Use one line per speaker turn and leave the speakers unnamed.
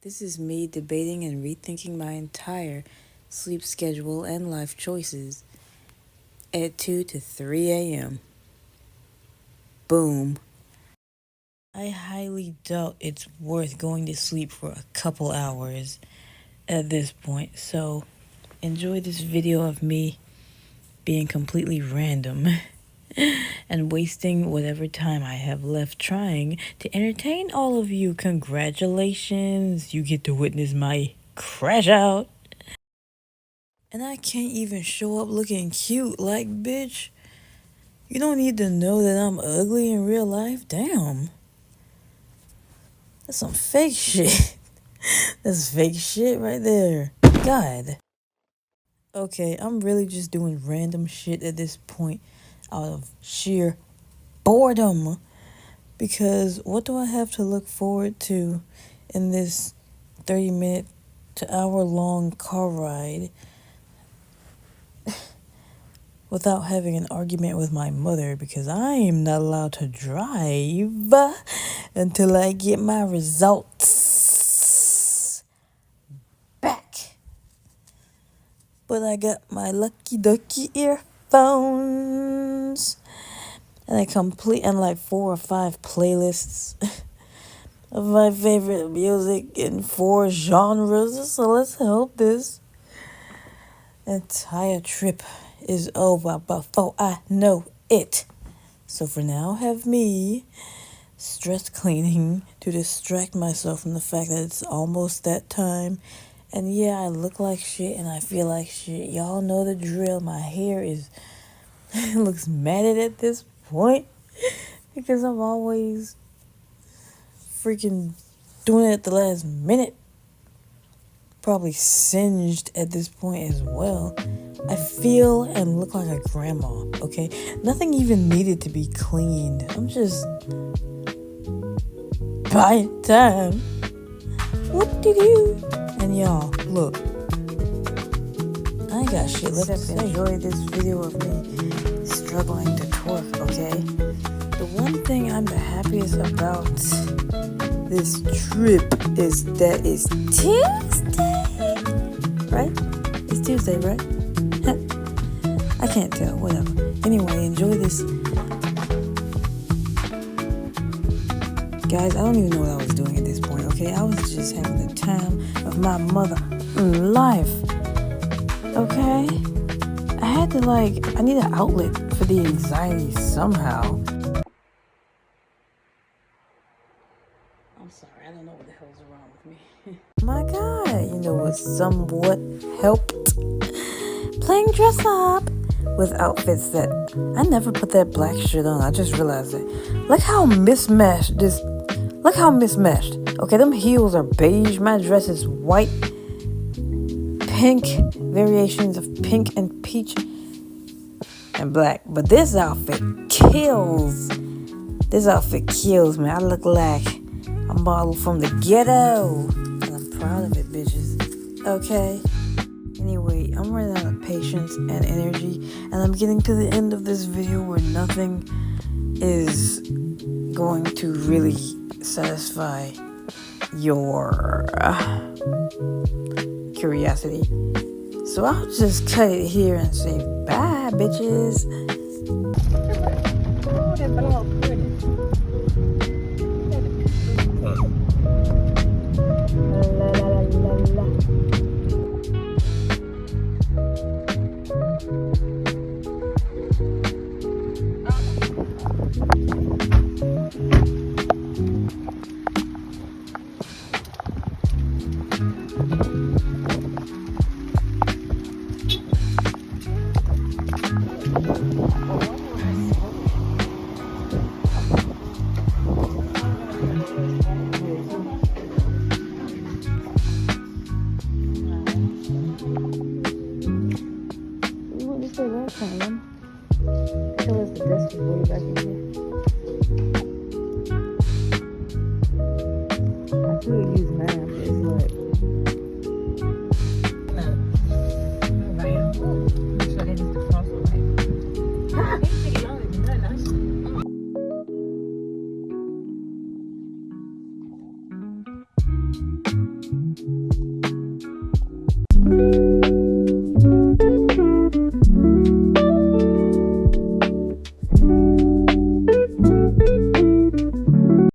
This is me debating and rethinking my entire sleep schedule and life choices at 2 to 3 a.m. Boom. I highly doubt it's worth going to sleep for a couple hours at this point, so enjoy this video of me being completely random and wasting whatever time I have left trying to entertain all of you. Congratulations, you get to witness my crash out. And I can't even show up looking cute, like, bitch. You don't need to know that I'm ugly in real life? Damn. That's some fake shit. That's fake shit right there. God. Okay, I'm really just doing random shit at this point out of sheer boredom. Because what do I have to look forward to in this 30-minute to hour-long car ride without having an argument with my mother, because I am not allowed to drive until I get my results back. But I got my lucky ducky earphones and I complete and like 4 or 5 playlists of my favorite music in 4 genres. So let's hope this entire trip is over before I know it. So for now, have me stress cleaning to distract myself from the fact that it's almost that time. And yeah, I look like shit and I feel like shit. Y'all know the drill. My hair is looks matted at this point because I'm always freaking doing it at the last minute. Probably singed at this point as well. I feel and look like a grandma, okay? Nothing even needed to be cleaned. I'm just buying time. What did you? And y'all, look. I ain't got shit left to say. Enjoy this video of me struggling to twerk, okay? The one thing I'm the happiest about this trip is that it's Tuesday, right? It's Tuesday, right? I can't tell, whatever. Anyway, enjoy this. Guys, I don't even know what I was doing at this point, okay? I was just having the time of my mother life, okay? I had to I need an outlet for the anxiety somehow. I'm sorry, I don't know what the hell's wrong with me. My God, you know what somewhat helped? Playing dress up with outfits that I never put that black shit on. I just realized it. Look how mismatched. Okay, them heels are beige. My dress is white, pink, variations of pink and peach and black. But this outfit kills. This outfit kills, man. I look like a model from the ghetto. And I'm proud of it, bitches. Okay? Anyway, I'm running out of patience and energy, and I'm getting to the end of this video where nothing is going to really satisfy your curiosity. So I'll just cut it here and say bye, bitches.